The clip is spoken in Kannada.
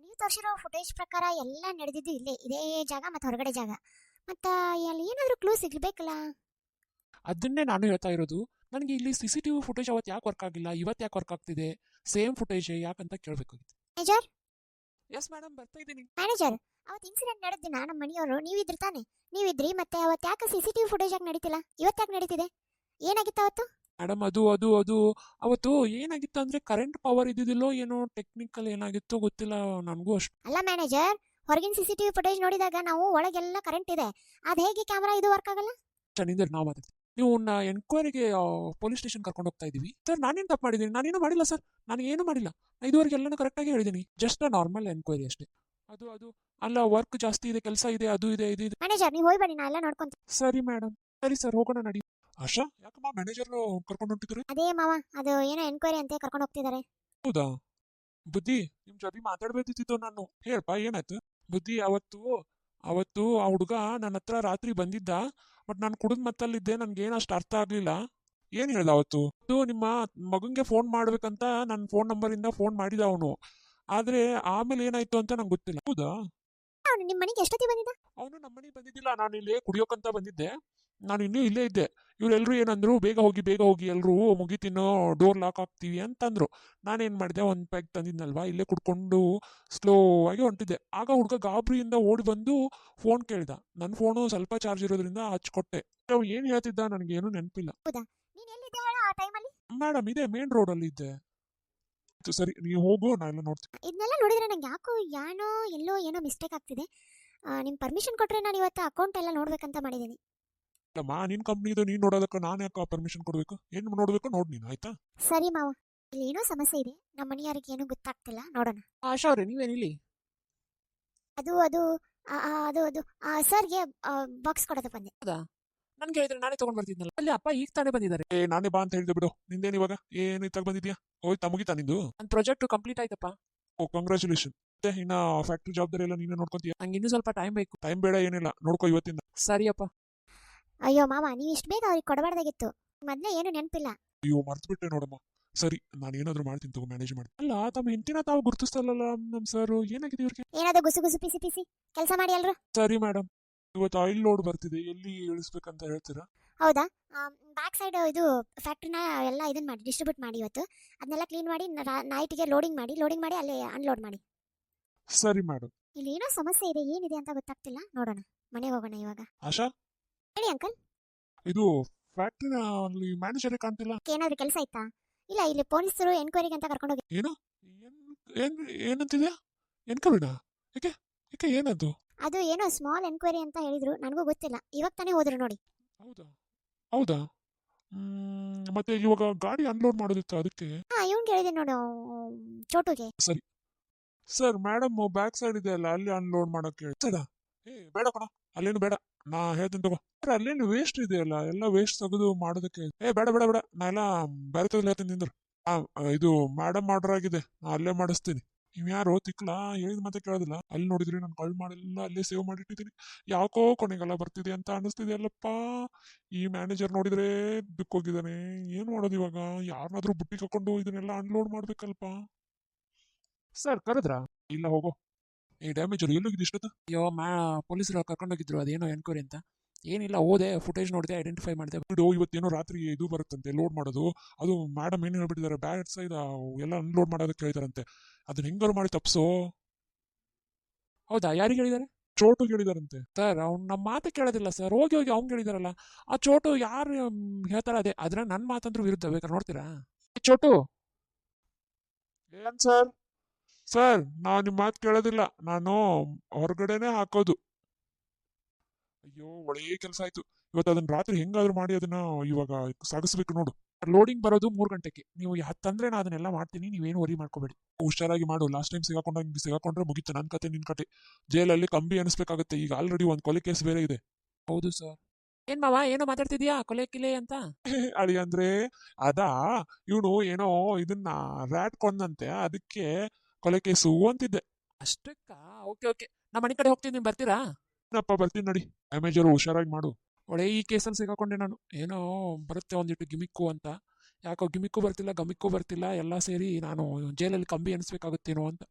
ನೀವು ತೋರಿಸಿರೋ ಫುಟೇಜ್ ಪ್ರಕಾರ ಎಲ್ಲ ನಡೆದಿದ್ದು ಇದೇ ಜಾಗ ಮತ್ತು ಹೊರಗಡೆ ಜಾಗ. ಮತ್ತು ಅಲ್ಲಿ ಏನಾದರೂ ಕ್ಲೂ ಸಿಗ್ಬೇಕಲ್ಲ. ಅದನ್ನೇ ನಾನು ಹೇಳ್ತಾ ಇರೋದು. ನನಗೆ ಇಲ್ಲಿ CCTV ಫುಟೇಜ್ ಅವತ್ತು ಯಾಕೆ ವರ್ಕ್ ಆಗಿಲ್ಲ, ಇವತ್ತು ಯಾಕೆ ವರ್ಕ್ ಆಗ್ತಿದೆ, ಸೇಮ್ ಫುಟೇಜ್ ಯಾಕಂತ ಕೇಳಬೇಕಾಗಿತ್ತು. ಮ್ಯಾನೇಜರ್ ಎಸ್ ಮೇಡಮ್, ಬರ್ತಾ ಇದ್ದೀನಿ. ಮ್ಯಾನೇಜರ್ ಅವತ್ತು ಇನ್ಸಿಡೆಂಟ್ ನಡೆದ ದಿನ ನಮ್ಮ ಮನೆಯವರು ನೀವಿದ್ರಿ ತಾನೆ? ನೀವಿದ್ರಿ, ಮತ್ತೆ ಅವತ್ತು ಯಾಕೆ CCTV ಫುಟೇಜ್ ಯಾಕೆ ನಡೀತಿಲ್ಲ? ಇವತ್ತು ಯಾಕೆ ನಡೀತಿದೆ? ಏನಾಗಿತ್ತು ಅವತ್ತು? ಮೇಡಮ್ ಅದು ಅವತ್ತು ಏನಾಗಿತ್ತು ಅಂದ್ರೆ ಕರೆಂಟ್ ಪವರ್ ಇದ್ದಿದ್ದಿಲ್ಲೋ ಏನೋ ಟೆಕ್ನಿಕಲ್ ಏನಾಗಿತ್ತು ಗೊತ್ತಿಲ್ಲ ನನಗೂ ಅಷ್ಟು. ಅಲ್ಲ ಮ್ಯಾನೇಜರ್, ಹೊರಗಿನ CCTV ಫುಟೇಜ್ ನೋಡಿದಾಗ ನಾವು ಒಳಗೆಲ್ಲ ಕರೆಂಟ್ ಇದೆ, ಅದು ಹೇಗೆ ಕ್ಯಾಮ್ರಾ ಇದು ವರ್ಕ್ ಆಗಲ್ಲ? ಚನಿಂದರ್ ನಾವು ಮಾತಾಡ್ತೀವಿ. ನೀವು ಎನ್ಕ್ವೈರಿಗೆ ಪೊಲೀಸ್ ಸ್ಟೇಷನ್ ಕರ್ಕೊಂಡು ಹೋಗ್ತಾ ಇದೀವಿ ಸರ್. ನಾನೇನು ತಪ್ಪು ಮಾಡಿದ್ದೀನಿ? ನಾನೇನು ಮಾಡಿಲ್ಲ ಸರ್, ನಾನು ಏನು ಮಾಡಿಲ್ಲ. ಇದುವರೆಗೆ ಎಲ್ಲನೂ ಕರೆಕ್ಟಾಗಿ ಹೇಳಿದ್ದೀನಿ. ಜಸ್ಟ್ ನಾರ್ಮಲ್ ಎನ್ಕ್ವೈರಿ ಅಷ್ಟೇ. ಅದು ಅಲ್ಲ, ವರ್ಕ್ ಜಾಸ್ತಿ ಇದೆ, ಕೆಲಸ ಇದೆ, ಅದು ಇದೆ, ಇದು ಇದೆ. ಮ್ಯಾನೇಜರ್ ನೀವು ಹೋಗ್ಬೇಡಿ, ನಾ ಎಲ್ಲ ನೋಡ್ಕೊಂತೀನಿ. ಸರಿ ಮೇಡಮ್, ಸರಿ ಸರ್, ಹೋಗೋಣ ನಡಿ. ಆಶಾ, ಯಾಕಮ್ಮ ಮ್ಯಾನೇಜರ್ ಕರ್ಕೊಂಡು ಹೊಂಟಿದ್ರಿ? ಅದೇ ಮಾವ, ಅದು ಏನೋ ಎನ್ಕ್ವೈರಿ ಅಂತ ಕರ್ಕೊಂಡು ಹೋಗ್ತಿದ್ದಾರೆ. ಹೌದಾ ಬುದ್ಧಿ, ನಿಮ್ ಜೊತೆ ಮಾತಾಡ್ಬೇಕಿತ್ತು ನಾನು. ಹೇಳ್ಪ ಏನಾಯ್ತು? ಬುದ್ಧಿ, ಅವತ್ತು ಆ ಹುಡುಗ ನನ್ನ ಹತ್ರ ರಾತ್ರಿ ಬಂದಿದ್ದ. ಬಟ್ ನಾನು ಕುಡಿದ್ ಮತ್ತಲ್ಲಿದ್ದೆ, ನನ್ಗೇನು ಅಷ್ಟು ಅರ್ಥ ಆಗ್ಲಿಲ್ಲ. ಏನ್ ಹೇಳ್ದ ಅವತ್ತು? ಅದು ನಿಮ್ಮ ಮಗಂಗೆ ಫೋನ್ ಮಾಡ್ಬೇಕಂತ ನನ್ನ ಫೋನ್ ನಂಬರಿಂದ ಫೋನ್ ಮಾಡಿದ ಅವನು. ಆದ್ರೆ ಆಮೇಲೆ ಏನಾಯ್ತು ಅಂತ ನಂಗೆ ಗೊತ್ತಿಲ್ಲ. ಹೌದಾ? ಅವನು ನಿಮ್ಮ ಮನೆಗೆ ಎಷ್ಟೊತ್ತಿ ಬಂದಿದ್ದ? ಅವನು ನಮ್ಮ ಮನೆಗೆ ಬಂದಿದ್ದಿಲ್ಲ, ನಾನು ಇಲ್ಲಿ ಕುಡಿಯೋಕಂತ ಬಂದಿದ್ದೆ. ನಾನು ಇನ್ನೂ ಇಲ್ಲೇ ಇದ್ದೆ. ಇವರೆಲ್ಲರೂ ಏನಂದ್ರು, ಬೇಗ ಹೋಗಿ ಎಲ್ಲರೂ ಮುಗಿತೀನೋ, ಡೋರ್ ಲಾಕ್ ಹಾಕ್ತೀವಿ ಅಂತಂದ್ರು. ನಾನೇನ್ ಮಾಡಿದೆ, ಒಂದು ಪ್ಯಾಕ್ ತಂದಿದ್ನಲ್ವಾ, ಇಲ್ಲೇ ಕುಡ್ಕೊಂಡು ಸ್ಲೋ ಆಗಿ ಹೊಂಟಿದ್ದೆ. ಆಗ ಹುಡುಗ ಗಾಬರಿಯಿಂದ ಓಡಿ ಬಂದು ಫೋನ್ ಕೇಳ್ದ. ನನ್ನ ಫೋನು ಸ್ವಲ್ಪ ಚಾರ್ಜ್ ಇರೋದ್ರಿಂದ ಹಚ್ಕೊಟ್ಟೆ. ಅವ್ ಏನ್ ಹೇಳ್ತಿದ್ದ ನನಗೇನು ನೆನಪಿಲ್ಲ. ಹೌದಾ, ನೀನು ಎಲ್ಲಿದ್ದೆ ಹೇಳ ಆ ಟೈಮಲ್ಲಿ? ಮೇಡಮ್, ಇದೇ ಮೇನ್ ರೋಡಲ್ಲಿ ಇದ್ದೆ. ಸರಿ, ನೀವು ಹೋಗು, ನಾ ಎಲ್ಲ ನೋಡ್ತೀನಿ. ಇದನ್ನೆಲ್ಲ ನೋಡಿದ್ರೆ ನಂಗೆ ಯಾಕೋ ಏನೋ ಮಿಸ್ಟೇಕ್ ಆಗ್ತಿದೆ. ನಿಮ್ಮ ಪರ್ಮಿಷನ್ ಕೊಟ್ರೆ ನಾನು ಇವತ್ತು ಅಕೌಂಟ್ ಎಲ್ಲ ನೋಡ್ಬೇಕಂತ ಮಾಡಿದ್ದೀನಿ. ಅಲ್ಲಮ್ಮ, ನಿನ್ ಕಂಪ್ನಿದು ನೀನ್ ನೋಡೋದಕ್ಕೆ ನಾನು ಯಾಕೆ ಪರ್ಮಿಷನ್ ಕೊಡ್ಬೇಕು? ಏನ್ ನೋಡ್ಬೇಕು ನೋಡ್ ನೀನು, ಆಯ್ತಾ? ಸರಿ ಮಾವ, ಇಲ್ಲಿ ಏನೋ ಸಮಸ್ಯೆ ಇದೆ, ನಮ್ಮ ಮನೆಯವರಿಗೆ ಏನೂ ಗೊತ್ತಾಗ್ತಿಲ್ಲ, ನೋಡೋಣ. ಆಶಾ ಅವ್ರೆ, ನೀವೇನಿಲ್ಲಿ? ಅದು ಅದು ಆ, ಆ, ಅದು ಅದು ಸರ್ಗೆ ಬಾಕ್ಸ್ ಕೊಡೋದು ಬಂದೆ. ಹೌದಾ? ನನ್ಗೆ ಹೇಳಿದ್ರೆ ನಾನೇ ತಗೊಂಡ್ ಬರ್ತಿದ್ನಲ್ಲ. ಅಲ್ಲಿ ಅಪ್ಪ ಈಗ ತಾನೇ ಬಂದಿದ್ದಾರೆ. ನಾನೇ ಬಾ ಅಂತ ಹೇಳಿದೆ ಬಿಡು. ನಿಂದೇನು ಇವಾಗ ಏನು ಇತ್ತಾಗ ಬಂದಿದ್ಯಾ? ಹೋಯ್ತಾ, ಮುಗಿತಾ ನಿಂದು? ನನ್ನ ಪ್ರಾಜೆಕ್ಟ್ ಕಂಪ್ಲೀಟ್ ಆಯ್ತಪ್ಪ. ಓ, ಕಂಗ್ರ್ಯಾಚುಲೇಷನ್. ಮತ್ತೆ ಇನ್ನ ಫ್ಯಾಕ್ಟ್ರಿ ಜವಾಬ್ದಾರಿ ಎಲ್ಲ ನೀನೇ ನೋಡ್ಕೊಂತೀಯ? ನಂಗೆ ಇನ್ನೂ ಸ್ವಲ್ಪ ಟೈಮ್ ಬೇಕು. ಟೈಮ್ ಬೇಡ, ಏನಿಲ್ಲ, ನೋಡ್ಕೋ ಇವತ್ತಿಂದ. ಸರಿಯಪ್ಪ. ಅಯ್ಯೋ ಮಾವ, ನೀವು ಇಷ್ಟು ಬೇಗ ಅವ್ರಿಗೆ ಕೊಡಬಾರ್ದಾಗಿತ್ತು. ಮೊದಲೇ ಏನು ನೆನಪಿಲ್ಲ. ಅಯ್ಯೋ, ಮರ್ತ್ಬಿಟ್ಟೆ ನೋಡಮ್ಮ. ಸರಿ, ನಾನು ಏನಾದ್ರು ಮಾಡ್ತೀನಿ ತಗೋ, ಮ್ಯಾನೇಜ್ ಮಾಡಿ. ಅಲ್ಲ, ತಮ್ಮ ಹೆಂಡತಿನ ತಾವು ಗುರುತಿಸ್ತಲ್ಲ ನಮ್ ಸರ್, ಏನಾಗಿದೆ ಇವ್ರಿಗೆ? ಏನಾದ್ರು ಗುಸು ಗುಸು ಪಿಸಿ ಪಿಸಿ ಕೆಲಸ ಮಾಡಿ ಅಲ್ರು. ಸರಿ ಮೇಡಮ್, ಇವತ್ತು ಆಯಿಲ್ ಲೋಡ್ ಬರ್ತಿದೆ, ಎಲ್ಲಿ ಇಳಿಸ್ಬೇಕಂತ ಹೇಳ್ತೀರಾ? ಹೌದಾ, ಬ್ಯಾಕ್ ಸೈಡ್ ಇದು ಫ್ಯಾಕ್ಟ್ರಿನ ಎಲ್ಲ ಇದನ್ನ ಮಾಡಿ ಡಿಸ್ಟ್ರಿಬ್ಯೂಟ್ ಮಾಡಿ ಇವತ್ತು. ಅದನ್ನೆಲ್ಲ ಕ್ಲೀನ್ ಮಾಡಿ ನೈಟ್ಗೆ ಲೋಡಿಂಗ್ ಮಾಡಿ ಅಲ್ಲೇ ಅನ್ಲೋಡ್ ಮಾಡಿ. ಸರಿ ಮೇಡಮ್. ಇಲ್ಲಿ ಏನೋ ಸಮಸ್ಯೆ ಇದೆ, ಏನಿದೆ ಅಂತ ಗೊತ್ತಾಗ್ತಿಲ್ಲ, ನೋಡೋಣ. ಮನೆಗೆ ಹೋಗೋಣ ಇವಾಗ. ಆಶಾ, ಹೇಳಿ ಅಂಕಲ್. ಇದು ಫ್ಯಾಕ್ಟ್ರಿನ ಅಲ್ಲಿ ಮ್ಯಾನೇಜರೇ ಕಾಣ್ತಿಲ್ಲ. ಏನಾದ್ರು ಕೆಲಸ ಇತ್ತಾ? ಇಲ್ಲ, ಇಲ್ಲಿ ಪೊಲೀಸರು ಎನ್ಕ್ವೈರಿಗೆ ಅಂತ ಕರ್ಕೊಂಡು ಹೋಗಿ. ಏನು? ಏನಂತಿದ್ಯಾ? ಎನ್ಕವಿನ? ಏಕೆ ಏನದು? ಅದು ಏನೋ ಸ್ಮಾಲ್ ಎನ್ಕ್ವೈರಿ ಅಂತ ಹೇಳಿದ್ರು, ನನಗೂ ಗೊತ್ತಿಲ್ಲ, ಇವಾಗ ತಾನೇ ಹೋದ್ರು ನೋಡಿ. ಹೌದಾ? ಮತ್ತೆ ಇವಾಗ ಗಾಡಿ ಅನ್ಲೋಡ್ ಮಾಡೋದಿತ್ತು, ಅದಕ್ಕೆ. ಇವ್ನು ಕೇಳಿದೆ ನೋಡು, ಚೋಟುಗೆ. ಸರಿ ಸರ್, ಮೇಡಮ್ ಬ್ಯಾಕ್ ಸೈಡ್ ಇದೆ ಅಲ್ಲ, ಅಲ್ಲಿ ಅನ್ಲೋಡ್ ಮಾಡಕ್ಕೆ ಹೇಳ್ತದ? ಬೇಡ ಕಣ, ಅಲ್ಲೇನು ಬೇಡ, ನಾ ಹೇಳ್ತೀನಿ ತಗೋ. ಅಲ್ಲೇನು ವೇಸ್ಟ್ ಇದೆಯಲ್ಲ, ಎಲ್ಲ ವೇಸ್ಟ್ ತೆಗೆದು ಮಾಡೋದಕ್ಕೆ. ಬೇಡ, ನಾ ಎಲ್ಲ ಬೇರೆ ತೆಗೆದು ಹೇಳ್ತೀನಿ ನಿಂದ್ರು. ಇದು ಮೇಡಮ್ ಆರ್ಡರ್ ಆಗಿದೆ, ನಾ ಅಲ್ಲೇ ಮಾಡಿಸ್ತೀನಿ. ನೀವ್ ಯಾರೋ ತಿಕ್ಲಾ, ಹೇಳಿದ ಮತ್ತೆ ಕೇಳೋದಿಲ್ಲ. ಅಲ್ಲಿ ನೋಡಿದ್ರಿ ನಾನು ಕಾಲ್ ಮಾಡಿಲ್ಲ, ಅಲ್ಲೇ ಸೇವ್ ಮಾಡಿಟ್ಟಿದ್ದೀನಿ. ಯಾಕೋ ಕೊನೆಗೆಲ್ಲ ಬರ್ತಿದೆ ಅಂತ ಅನಿಸ್ತಿದೆ ಅಲ್ಲಪ್ಪ. ಈ ಮ್ಯಾನೇಜರ್ ನೋಡಿದ್ರೆ ಬಿಕ್ಕೋಗಿದ್ದಾನೆ. ಏನ್ ಮಾಡೋದು ಇವಾಗ? ಯಾರನ್ನಾದ್ರೂ ಬುಟ್ಟಿ ಹಾಕೊಂಡು ಇದನ್ನೆಲ್ಲ ಅನ್ಲೋಡ್ ಮಾಡ್ಬೇಕಲ್ಪ. ಸರ್ ಕರೆದ್ರಾ? ಇಲ್ಲ, ಹೋಗೋ. ಡ್ಯಾಮೇಜ್ ಎಲ್ಲೋಗಿದ್ದು ಇಷ್ಟೊತ್ತ? ಅಯ್ಯೋ, ಪೊಲೀಸರು ಕರ್ಕೊಂಡೋಗಿದ್ರು, ಅದೇನೋ ಎನ್ಕ್ವೈರಿ ಅಂತ. ಏನಿಲ್ಲ, ಹೋದೆ, ಫುಟೇಜ್ ನೋಡಿದೆ, ಐಡೆಂಟಿಫೈ ಮಾಡಿದೆ. ಬಿಡು, ಇವತ್ತೇನೋ ರಾತ್ರಿ ಇದು ಬರುತ್ತಂತೆ ಲೋಡ್ ಮಾಡೋದು. ಅದು ಮೇಡಮ್ ಏನು ಹೇಳ್ಬಿಟ್ಟಿದ್ದಾರೆ, ಬ್ಯಾಡ್ ಸೈಡ್ ಎಲ್ಲ ಅನ್ಲೋಡ್ ಮಾಡೋದಕ್ಕೆ ಹೇಳಿದಾರಂತೆ. ಅದನ್ನ ಹೆಂಗಾರು ಮಾಡಿ ತಪ್ಸೋ. ಹೌದಾ? ಯಾರಿಗೆ ಹೇಳಿದ್ದಾರೆ? ಚೋಟು ಹೇಳಿದಾರಂತೆ. ಸರ್, ಅವ್ನು ನಮ್ಮ ಮಾತು ಕೇಳೋದಿಲ್ಲ ಸರ್. ಹೋಗಿ ಅವ್ನು ಹೇಳಿದಾರಲ್ಲ, ಆ ಚೋಟು ಯಾರು ಹೇಳ್ತಾರ ಅದ್ರ ನನ್ನ ಮಾತಂದ್ರೂ ವಿರುದ್ಧ. ಬೇಕಾದ್ರೆ ನೋಡ್ತೀರಾ? ಚೋಟು. ಏನ್ ಸರ್, ನಾವು ನಿಮ್ಮ ಮಾತು ಕೇಳೋದಿಲ್ಲ, ನಾನು ಹೊರಗಡೆನೆ ಹಾಕೋದು. ಅಯ್ಯೋ, ಒಳ್ಳೆ ಕೆಲಸ ಆಯ್ತು. ಇವತ್ತು ಅದನ್ನ ರಾತ್ರಿ ಹೆಂಗಾದ್ರೂ ಮಾಡಿ ಅದನ್ನ ಇವಾಗ ಸಾಗಿಸ್ಬೇಕು ನೋಡು. ಲೋಡಿಂಗ್ ಬರೋದು 3 ಗಂಟೆಗೆ. ನೀವು ತಂದ್ರೆ ನಾ ಅದನ್ನೆಲ್ಲ ಮಾಡ್ತೀನಿ, ನೀವೇನು ವರಿ ಮಾಡ್ಕೋಬೇಡಿ. ಹುಷಾರಾಗಿ ಮಾಡು. ಲಾಸ್ಟ್ ಟೈಮ್ ಸಿಗಾಕೊಂಡ್ರೆ ಮುಗಿತು ನನ್ನ ಕತೆ, ನಿನ್ ಕತೆ. ಜೈಲಲ್ಲಿ ಕಂಬಿ ಅನಿಸ್ಬೇಕಾಗತ್ತೆ. ಈಗ ಆಲ್ರೆಡಿ ಒಂದು ಕೊಲೆ ಕೇಸ್ ಬೇರೆ ಇದೆ. ಹೌದು ಸರ್. ಏನ್ ಮಾವ, ಏನೋ ಮಾತಾಡ್ತಿದ್ಯಾ ಕೊಲೆ ಕಿಲೆ ಅಂತ? ಅಳಿ ಅಂದ್ರೆ ಅದಾ, ಇವನು ಏನೋ ಇದನ್ನ ರ್ಯಾಟ್ ಕೊಂದಂತೆ, ಅದಕ್ಕೆ ಕೊಲೆ ಕೇಸು ಅಂತಿದ್ದೆ. ಅಷ್ಟಕ್ಕ? ಓಕೆ, ನಮ್ಮ ಮನೆ ಕಡೆ ಹೋಗ್ತೀನಿ, ನೀವು ಬರ್ತೀರಾ? ಬರ್ತೀನಿ ನಡಿ. ಡ್ಯಾಮೇಜರು ಹುಷಾರಾಗಿ ಮಾಡು. ಒಳ್ಳೆ ಈ ಕೇಸಲ್ಲಿ ಸಿಗಾಕೊಂಡೆ ನಾನು. ಏನೋ ಬರುತ್ತೆ ಒಂದಿಟ್ಟು ಗಿಮಿಕ್ಕು ಅಂತ, ಯಾಕೋ ಗಿಮಿಕ್ಕು ಬರ್ತಿಲ್ಲ, ಗಮಿಕ್ಕು ಬರ್ತಿಲ್ಲ, ಎಲ್ಲ ಸೇರಿ ನಾನು ಜೈಲಲ್ಲಿ ಕಂಬಿ ಅನಿಸ್ಬೇಕಾಗುತ್ತೇನೋ ಅಂತ.